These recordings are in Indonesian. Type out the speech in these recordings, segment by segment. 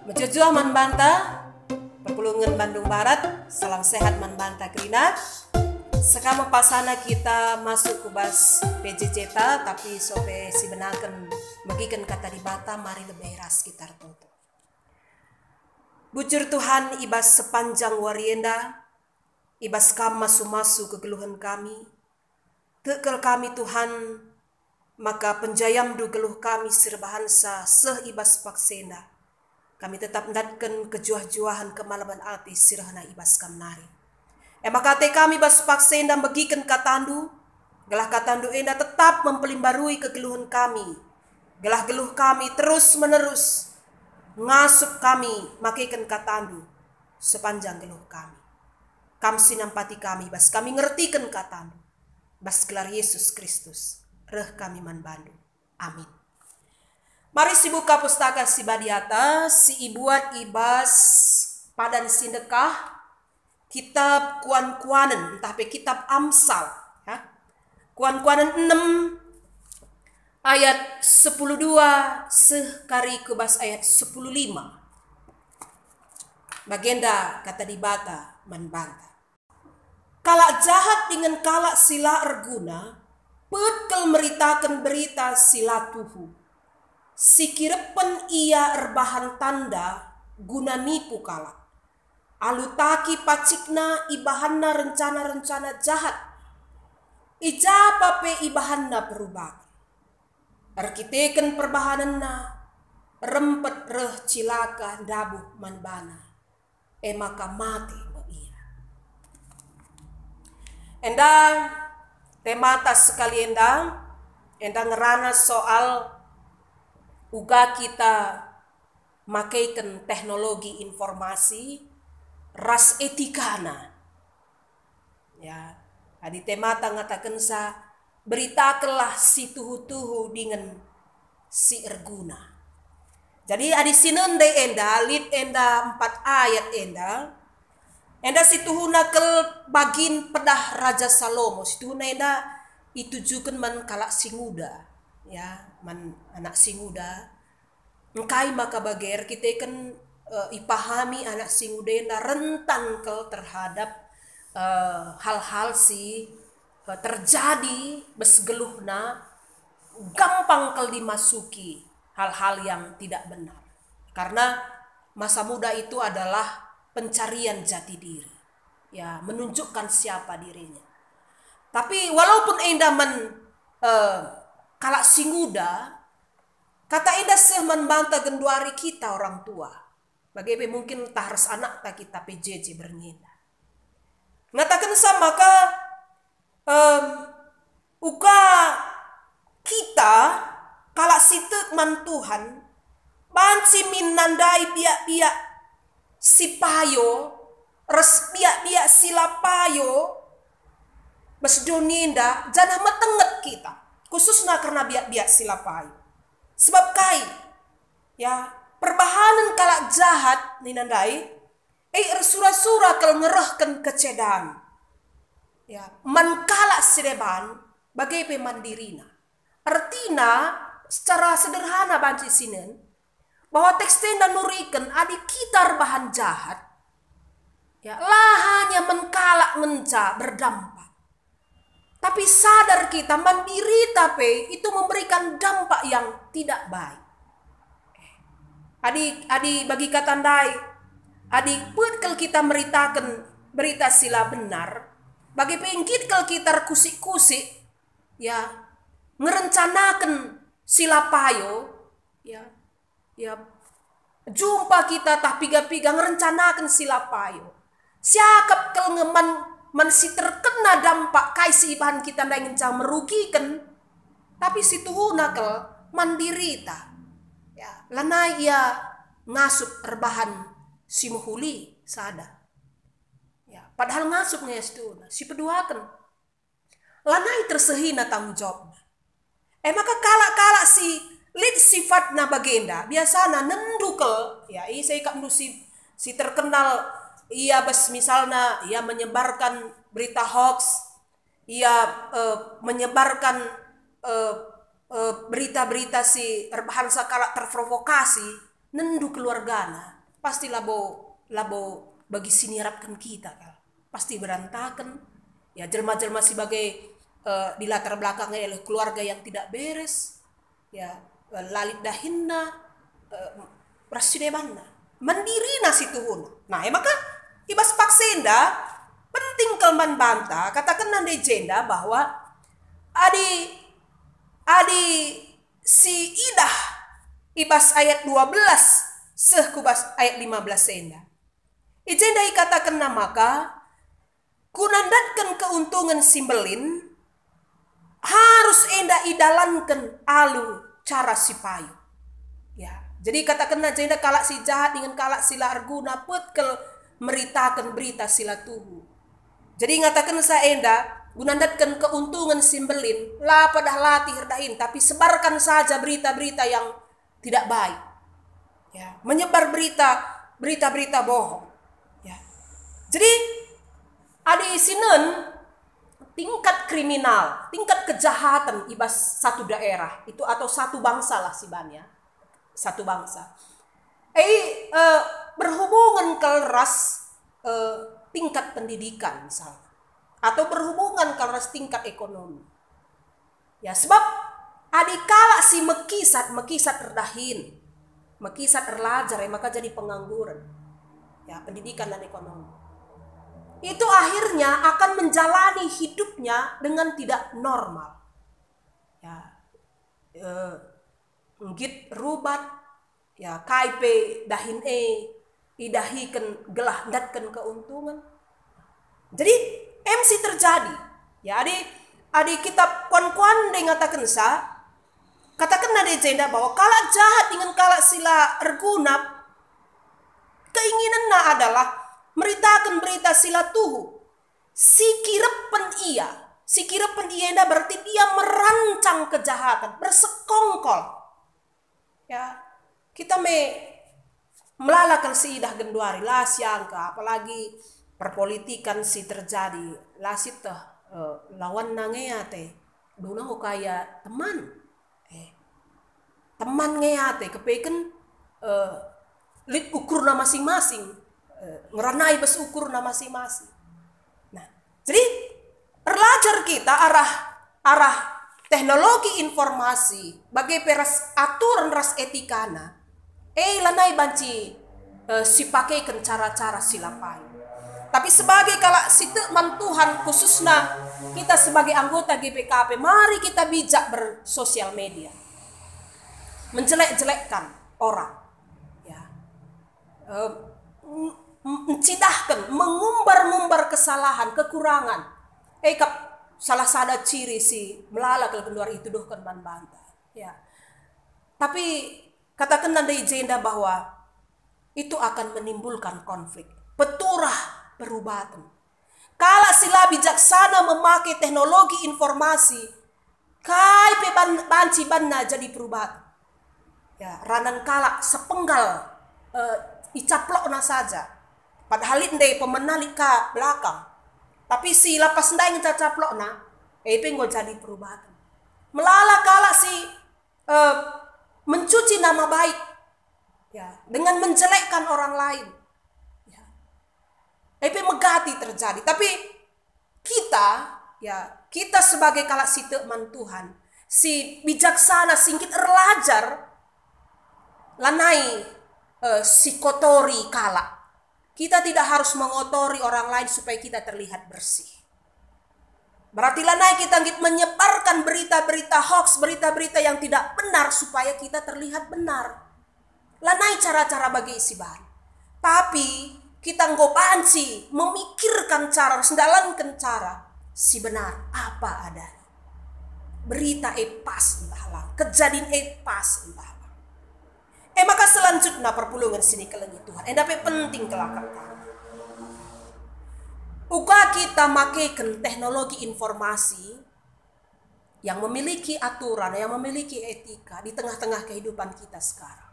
Mejujua man banta, Perpulungan Bandung Barat, salam sehat man banta Krina. Sekarang pasana kita masuk ke bas PJJ ta, tapi sope si benakan bagikan kata di bata, mari lebih ras sekitar toto. Bujur Tuhan ibas sepanjang warienda, ibas kam masu-masu kegeluhan kami. Tekel kami Tuhan, maka penjayam du geluh kami serbahansa seh ibas paksenda. Kami tetap mendatkan kejuah-juahan kemalaman ati sirahna ibas kam nari. Maka kami bas paksenda bagikan katandu, gelah katandu enda tetap mempelimbarui kegeluhan kami. Gelah geluh kami terus menerus ngasup kami makikan katandu sepanjang geluh kami. Kam sinampati kami bas kami ngertikan katandu. Bas gelar Yesus Kristus, reh kami man Bandung. Amin. Mari si buka pustaka si badiata, si ibuat ibas padan sindekah, kitab kuan-kuanen, entah pe kitab Amsal. Ya. Kuan-kuanen 6 ayat 12 sekari kebas ayat 15. Bagenda kata dibata manbanta. Kalak jahat dengan kalak sila erguna, pekel meritakan berita sila tuhu. Sikirepen ia erbahan tanda guna nipu kalak. Alutaki pacikna ibahanna rencana-rencana jahat. Ijapa pe ibahanna perubahan. Arkiteken perbahananna rempet reh cilaka dabuh manbana. Maka mati ia. Enda temata sekali enda ngerana soal uga kita makaikan teknologi informasi ras etikana. Ya, adi temata ngatakan sa beritakanlah si tuhu-tuhu dengan si erguna. Jadi adi sinende enda lid enda 4 ayat enda si tuhuna kel bagin pedah Raja Salomo. Si tuhuna enda itujukan man kalak singuda. Ya, man anak singuda engkai maka bager kita kan ipahami anak singuda yang rentan ke terhadap hal-hal si terjadi besgeluhna gampang kel dimasuki hal-hal yang tidak benar karena masa muda itu adalah pencarian jati diri, ya, menunjukkan siapa dirinya. Tapi walaupun enda kalak singuda, kata enda sehman banta genduari kita orang tua. Bagaimana mungkin harus anak tak kita PJJ bernina. Ngatakan sama ka uka kita kalak sitek man Tuhan banci minandai biak-biak si payo res biak-biak sila payo besdoninda janah metenget kita. Khususnya karena biak-biak silapai. Sebab kai, ya, perbahanan kalak jahat ninandai, sura-sura kal ngerahkan kecedan. Ya, man kalak sideban, bagai pemandirina. Artinya, secara sederhana banci sinen, bahwa tekstenda nurikan adi kita bahan jahat, ya, lahanya menkalak ngenca berdampak. Tapi sadar kita mandiri tapi itu memberikan dampak yang tidak baik. Adi bagi katandai, adi putkel kita meritakan berita sila benar, bagi pengkit kel kita kusik-kusik, ya, ngerencanakan sila payo, ya, jumpa kita tah piga-piga ngerencanakan sila payo. Siakap kel man si terkena dampak kai si ibahan kita ngencang merugikan, tapi si tuhuna kel mandirita, ya, lanai ia ngasup erbahan si muhuli sada, ya, padahal ngasup nges tuhuna si peduakan, lanai tersehina tanggung jawabnya. Maka kalak-kalak si lid sifatna bagenda biasana nendukel, ya, saya kak si terkenal. Ia misalnya ia menyebarkan berita hoax, ia menyebarkan berita-berita si erbahansa kalak terprovokasi, nendu keluargana pasti labo bagi sinirapkan kita kan. Pasti berantakan. Ya jelma-jelma sebagai di latar belakangnya oleh keluarga yang tidak beres. Ya lalit dahinna prasidemanna. Mandiri nasi tuhun. Nah, maka ibas paksenda penting kelman banta katakan nande jenda bahwa adi si idah ibas ayat 12 kubas ayat 15 senda. Ijenda ikatakan maka kunandatkan keuntungan simbelin harus enda idalankan alu cara si payu. Ya, jadi katakan jenda kalak si jahat dengan kalak sila arguna petkel meritakan berita sila tuhu. Jadi ngatakan sa enda gunandatkan keuntungan simbelin lah padah latih herdain tapi sebarkan saja berita-berita yang tidak baik. Ya, menyebar berita bohong. Ya. Jadi adi sinen tingkat kriminal, tingkat kejahatan ibas satu daerah itu atau satu bangsa lah sibannya, satu bangsa. Berhubungan keras tingkat pendidikan misalnya, atau berhubungan keras tingkat ekonomi. Ya sebab adikala si mekisat terdahin, mekisat terlajar ya maka jadi pengangguran. Ya pendidikan dan ekonomi. Itu akhirnya akan menjalani hidupnya dengan tidak normal. Ya, ngit rubat, ya KIP dahin idahikan gelah datkan keuntungan. Jadi MC terjadi. Ya adi kitab kuan ngatakan katakan nade jenda bahwa kalak jahat dengan kalak sila ergunap keinginannya adalah meritakan berita sila tuhu. Sikirepen ia berarti dia merancang kejahatan, bersekongkol. Ya, kita melalakan si idah genduari lah siangka, apalagi perpolitikan si terjadi lah si lawan nangeate, duna ho kaya teman, teman ngeate kepeken lit ukurna masing-masing. Ngeranai bes ukur na masing-masing. Nah, jadi belajar kita arah teknologi informasi bagi peras aturan ras etikana. Lanai banci si pakaikan cara-cara silapai. Tapi sebagai kalak situ mantuhan khususnya kita sebagai anggota GPKP, mari kita bijak bersosial media. Menjelek-jelekkan orang. Ya. Mencidahkan, mengumbar-ngumbar kesalahan, kekurangan. Salah sada ciri si melala kalau keluar itu doh kan bantah. Ya. Tapi katakan nandai jenda bahwa itu akan menimbulkan konflik, peturah perubatan. Kala sila bijaksana memakai teknologi informasi, kai pe banci banna jadi perubatan. Ya, ranan kala sepenggal icaplokna saja. Padahal indai pemenali ka belakang. Tapi si lapas ndai ngecacaplokna, pengo jadi perubahan. Melala kala si mencuci nama baik. Ya, dengan menjelekkan orang lain. Ya. Megati terjadi. Tapi kita sebagai kala si teman Tuhan, si bijaksana singkit erlajar lanai si kotori kala. Kita tidak harus mengotori orang lain supaya kita terlihat bersih. Berarti lanai kita menyebarkan berita-berita hoax, berita-berita yang tidak benar supaya kita terlihat benar. Lanai cara-cara bagi isi bahan. Tapi kita ngobanci, memikirkan cara, sendalankan cara si benar apa adanya. Berita pas entahlah, kejadian pas entahlah. Maka selanjutnya perpulungan sini kelengi Tuhan. Dapat penting kelakar. Uga kita makaikan teknologi informasi yang memiliki aturan, yang memiliki etika di tengah-tengah kehidupan kita sekarang.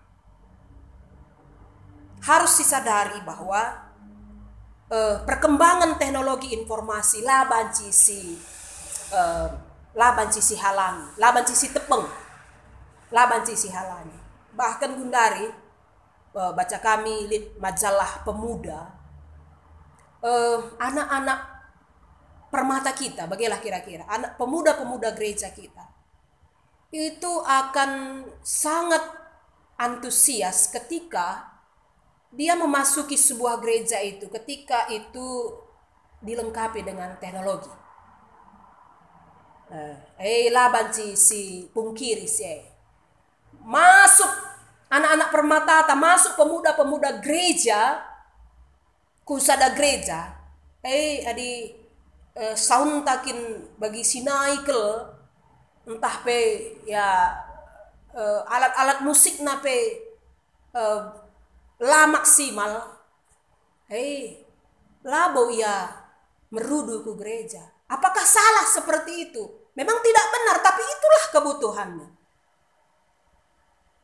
Harus disadari bahwa perkembangan teknologi informasi laban cisi halangi, laban cisi tepeng, laban cisi halangi. Bahkan Gundari baca kami lihat majalah pemuda, anak-anak permata kita, bagaimana kira-kira anak pemuda-pemuda gereja kita itu akan sangat antusias ketika dia memasuki sebuah gereja itu, ketika itu dilengkapi dengan teknologi. Labanci si pungkiri si masuk anak-anak permata, masuk pemuda-pemuda gereja, kusada gereja, adi sauntakin bagi sinaikel, entah pe ya alat-alat musik nape la maksimal, labo ia merudu ke gereja. Apakah salah seperti itu? Memang tidak benar, tapi itulah kebutuhannya.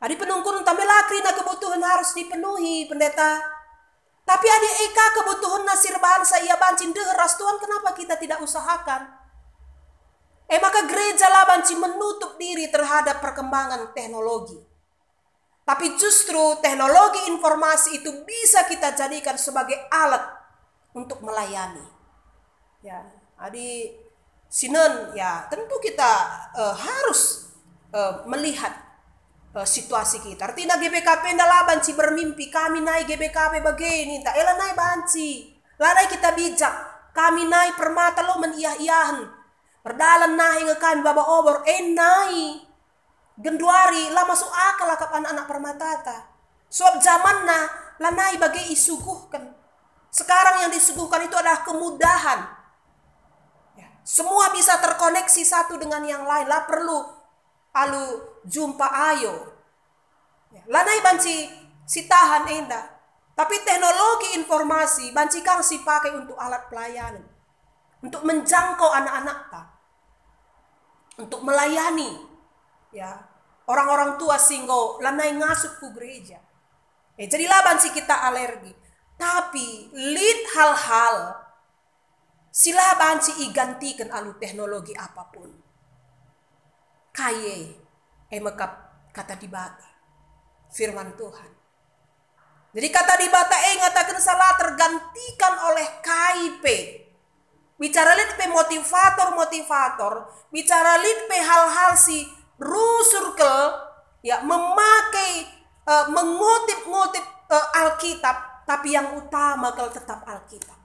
Adi penungkun tamelakri na kebutuhan harus dipenuhi, pendeta. Tapi adik eka kebutuhan nasir bangsa ia bancin deras, Tuhan kenapa kita tidak usahakan? Maka gereja lah banci menutup diri terhadap perkembangan teknologi. Tapi justru teknologi informasi itu bisa kita jadikan sebagai alat untuk melayani. Ya, adi sinen ya tentu kita harus melihat situasi kita. Artinya GBKP ndalah banci bermimpi kami naik GBKP begini, tak elah naik banci. Lalai kita bijak, kami naik permata lo meniyah-iyahan. Perdalan naik ngekan baba obor, naik. Genduari lah masuk akal lah anak-anak permatata. Suap zaman lah naik bagi isuguhkan. Sekarang yang disuguhkan itu adalah kemudahan. Ya, semua bisa terkoneksi satu dengan yang lain. Lah perlu alu jumpa ayo. Ya, lah naik banci si tahan endah. Tapi teknologi informasi banci kang si pakai untuk alat pelayanan. Untuk menjangkau anak-anak ta. Untuk melayani ya orang-orang tua singgo lanai ngasup ku gereja. Jadilah banci kita alergi. Tapi lid hal-hal sila banci igantikan alu teknologi apapun. Kaye mekap kata dibata firman Tuhan. Jadi kata dibata ngatakan salah tergantikan oleh KIP. Bicara lid pe motivator, bicara lid pe hal-hal si rusurkel ya memakai mengutip Alkitab, tapi yang utama kalau tetap Alkitab.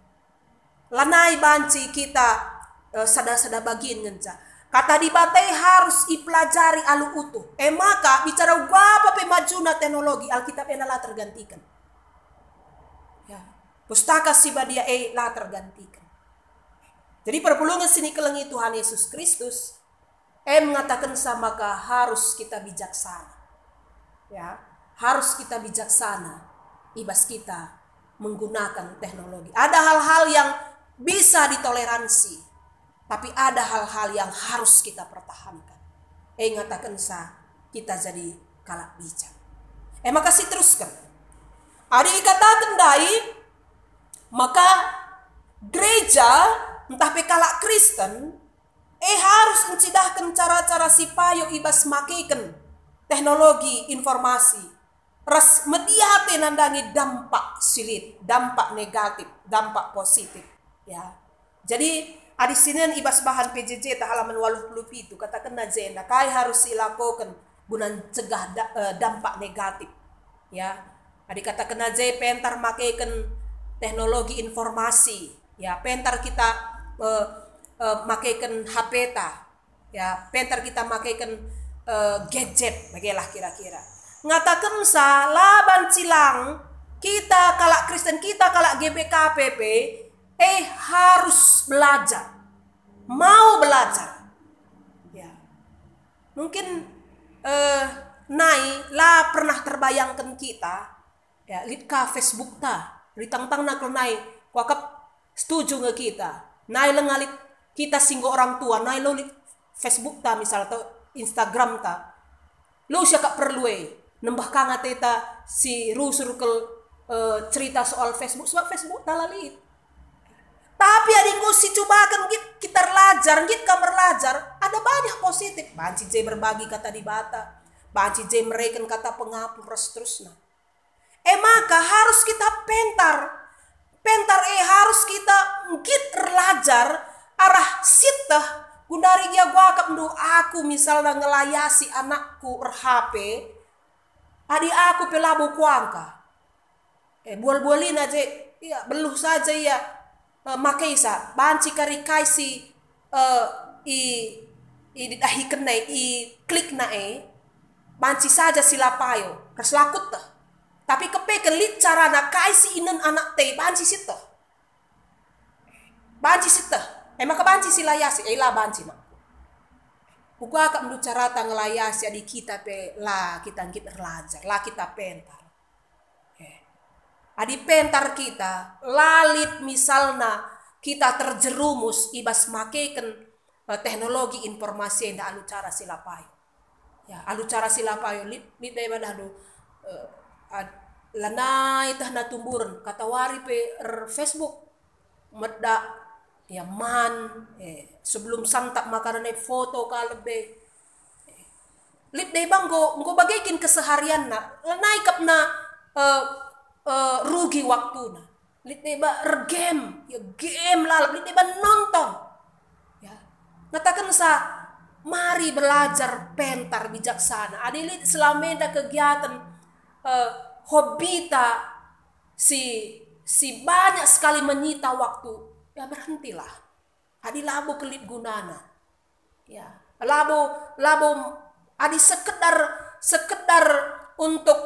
Lanai banci kita sada-sada bagian ngenca. Kata dibatai harus ipelajari alu utuh. Maka bicara apa pe majuna teknologi Alkitab lah tergantikan. Ya, pustaka sibadia lah tergantikan. Jadi perpulungan sini kelengi Tuhan Yesus Kristus mengatakan sama harus kita bijaksana. Ya, harus kita bijaksana ibas kita menggunakan teknologi. Ada hal-hal yang bisa ditoleransi, tapi ada hal-hal yang harus kita pertahankan. Ngatakan kita jadi kalak bijak. Maka teruskan. Ada dikatakan dai maka gereja entah pekalak Kristen harus mencidahkan cara-cara si payo ibas makikan teknologi informasi ras mediate nandangi dampak silit, dampak negatif, dampak positif ya. Jadi adi sinen ibas bahan PJJ ta halaman 80 itu katakan najenda kai harus dilakukan guna cegah dampak negatif ya. Adi katakan najai pentar makikan teknologi informasi ya, pentar kita makaikan HP ta ya, pentar kita makaikan gadget bagaimana kira-kira. Ngatakan laban cilang kita kalak Kristen, kita kalak GBKPP harus belajar, mau belajar ya. Mungkin lah pernah terbayangkan kita ya litka Facebook ta ritang-tang nak nai wakap setuju nggak kita nai lengalit kita singgo orang tua nai lo Facebook ta misal atau Instagram ta lo siapa perlu nembah kangat eta si rusur ke cerita soal Facebook sebab Facebook talalit. Tapi adingku si cobakan kita belajar kita belajar ada banyak positif. Banci J berbagi kata dibata, banci J mereka kata pengapur terusna. Maka harus kita pentar harus kita ngit relajar arah sitah gundari dia gua kapndu aku misalnya ngelayasi anakku HP adi aku pelabu kuangka bual-bualin aja ya beluh saja ya makaisa banci kari kaisi i dahi kenai i klik nae banci saja silapayo keslakut tah tapi kepekelit cara na kaisi inen anak teh banci sitah maka banci silayasi lah banci mak Uga kak mendu carata ngelayasi adi kita pe lah kita belajar lah kita pentar adi pentar kita lalit misalna kita terjerumus ibas makeken teknologi informasi yang alu cara silapayo ya alu cara silapayo lit dai badahdu lanai tah na tumburan kata wari pe Facebook medda ya man sebelum santap makanan foto kalebe lit dai bang go bagaikin keseharian na lanai kapna rugi waktu na lit dai ba game ya game lalap lit dai ba nonton ya ngatakan sa mari belajar pentar bijaksana adilit selameda kegiatan hobita si banyak sekali menyita waktu ya berhentilah adi labo kelit gunana ya labo adi sekedar untuk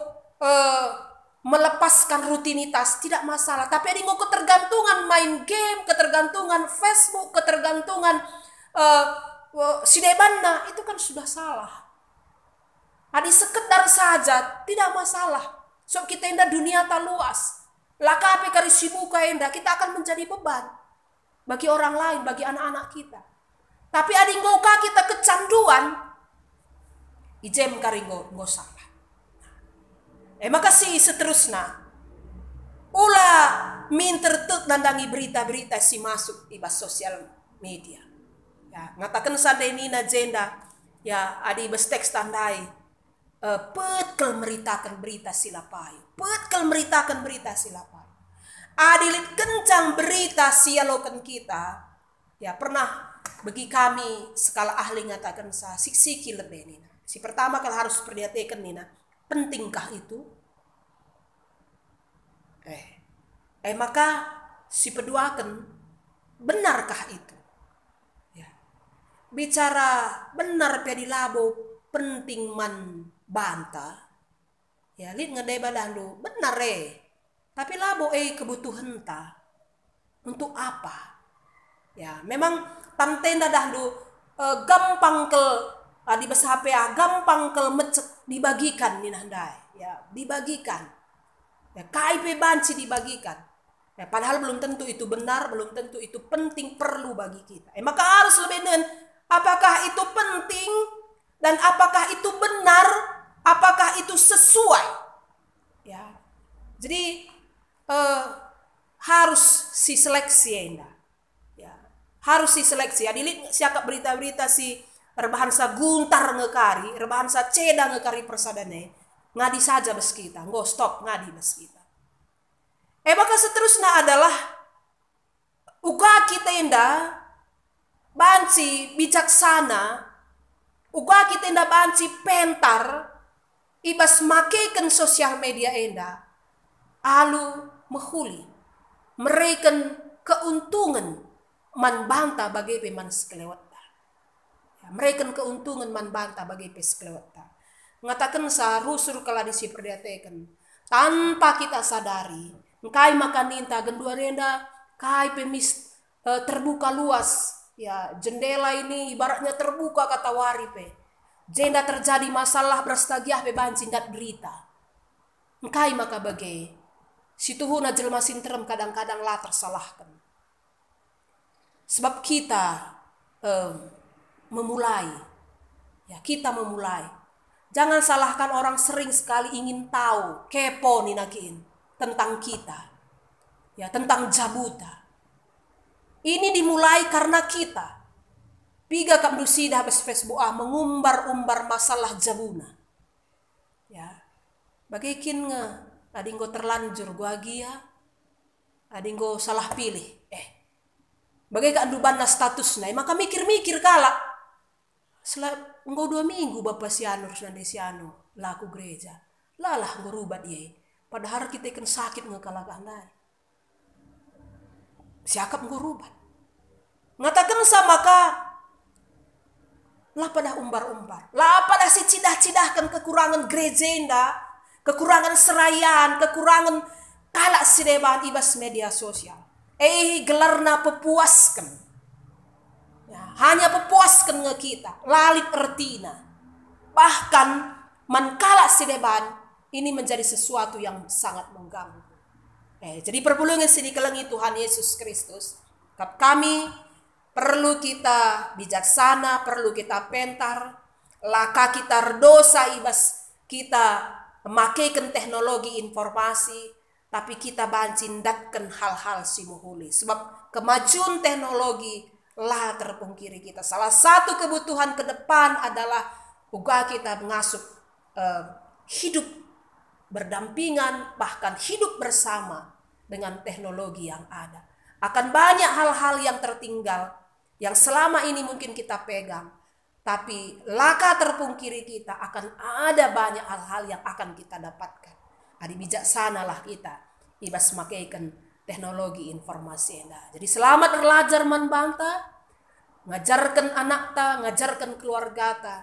melepaskan rutinitas tidak masalah tapi adi ngo ketergantungan main game ketergantungan Facebook ketergantungan sidebanna itu kan sudah salah. Adi sekedar saja tidak masalah. So kita indah dunia tak luas. Lakape kari sibuka indah kita akan menjadi beban bagi orang lain, bagi anak-anak kita. Tapi adi ngoka kita kecanduan, ijem kari ngo salah. Maka seterusnya, ulah mintertuk nandangi berita-berita si masuk di sosial media. Ya, ngatakan sadai nina jenda, ya adi bestek standai. Petkel meritakan berita silapayo. Adilit kencang berita sialokan kita. Ya pernah bagi kami skala ahli ngatakan sa siki lebih nina. Si pertama kalau harus perhatikan nina, pentingkah itu? Maka si peduakan benarkah itu? Ya. Bicara benar pedi labo penting man banta ya lid ngedai badandu benar tapi labo kebutuhan ta untuk apa ya memang tantenda dahdu gampang ke di bes HP gampang ke mecek dibagikan nih nandai ya dibagikan ya KIP banci dibagikan ya padahal belum tentu itu benar belum tentu itu penting perlu bagi kita maka harus lebih dengan apakah itu penting dan apakah itu benar apakah itu sesuai ya jadi harus si seleksi ya harus si seleksi adilit siakap berita-berita si rebahan sa guntar ngekari rebahan sa ceda ngekari persadane ngadi saja bes kita ngo stop ngadi bes kita maka seterusnya adalah uga kita indah banci bijaksana uga kita indah banci pentar ibas makeken sosial media enda alu mehuli mereken keuntungan man banta bagi peman sekelewata ya, mereken keuntungan man banta bagi pe sekelewata ngatakan sarusur kala disiperdiatekan tanpa kita sadari kai makan ninta gendua renda kai pemis terbuka luas ya jendela ini ibaratnya terbuka kata wari pe jenda terjadi masalah berstagiah bebanci ndat berita. Engkai maka bagai situhuna jelma sinterem kadang-kadang lah tersalahkan. Sebab kita memulai. Ya kita memulai. Jangan salahkan orang sering sekali ingin tahu, kepo nih nakin tentang kita. Ya tentang jabuta. Ini dimulai karena kita. Piga kam dusida bes Facebook mengumbar-umbar masalah jabuna. Ya. Bagaikin adinggo terlanjur gua gia, adinggo salah pilih. Bagai keanduban statusnya, maka mikir-mikir kala. Engkau 2 minggu Bapak Sianur dan Sianu laku gereja. Lalah engkau rubat ye. Padahal kita kan sakit ngekalakan dai. Siakap engkau rubat. Ngatakan sama ka. Lah pada umbar-umbar. Lah pada si cidah-cidahkan kekurangan gereja enda. Kekurangan serayaan, kekurangan kalak sideban ibas media sosial. Gelarna pepuaskan. Ya, hanya pepuaskan nge kita. Lalit ertina. Bahkan mankalak sideban ini menjadi sesuatu yang sangat mengganggu. Jadi perpulungan sini kelengi Tuhan Yesus Kristus. Kami perlu kita bijaksana, perlu kita pentar. Laka kita dosa ibas kita memakaikan teknologi informasi, tapi kita bancindatkan hal-hal simuhuli. Sebab kemajuan teknologi lah terpungkiri kita. Salah satu kebutuhan ke depan adalah juga kita mengasuh hidup berdampingan, bahkan hidup bersama dengan teknologi yang ada. Akan banyak hal-hal yang tertinggal, yang selama ini mungkin kita pegang. Tapi laka terpungkiri kita akan ada banyak hal-hal yang akan kita dapatkan. Adi bijaksanalah kita ibas makaikan teknologi informasi enda. Jadi selamat belajar manbangta, ngajarkan anak ta, ngajarkan keluarga ta,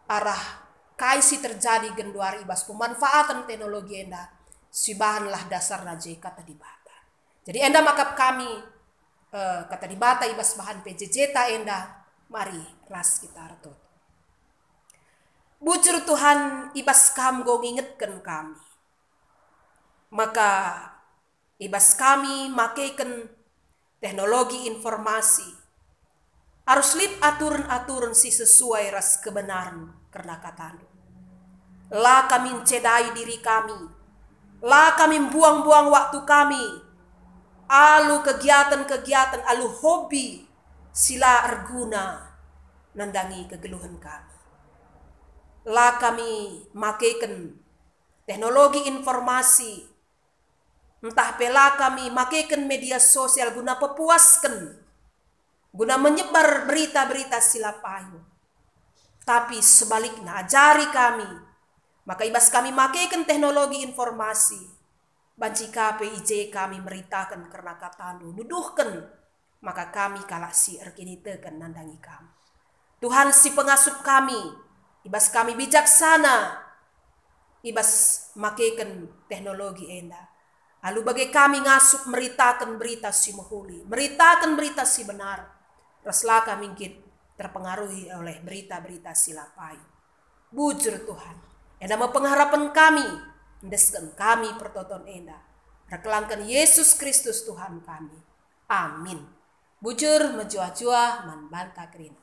arah kaisi terjadi genduari ibas pemanfaatan teknologi enda, sibahanlah dasar naje kata dibata. Jadi enda makap kami kata dibata ibas bahan PJJ ta enda. Mari ras kita retut. Bujur Tuhan ibas kam go ngingetkan kami. Maka ibas kami makaikan teknologi informasi. Harus lip aturan-aturan si sesuai ras kebenaran karena katamu. Lah kami cedai diri kami. Lah kami buang-buang waktu kami. Alu kegiatan-kegiatan, alu hobi. Sila erguna nandangi kegeluhan kami. Lah kami makaikan teknologi informasi. Entah pela kami makaikan media sosial guna pepuaskan. Guna menyebar berita-berita sila payu. Tapi sebaliknya ajari kami. Maka ibas kami makaikan teknologi informasi. Banci KPIJ kami meritakan karena katandu. Nuduhkan. Maka kami kalak si erkini tekan nandangi kami. Tuhan si pengasuh kami. Ibas kami bijaksana. Ibas makaikan teknologi enda. Lalu bagai kami ngasup meritakan berita si muhuli. Meritakan berita si benar. Raslah kami terpengaruhi oleh berita-berita silapai. Bujur Tuhan. Enda pengharapan kami. Mendeskan kami pertoton enda. Rekelangkan Yesus Kristus Tuhan kami. Amin. Bujur menjua-jua man banta kerina.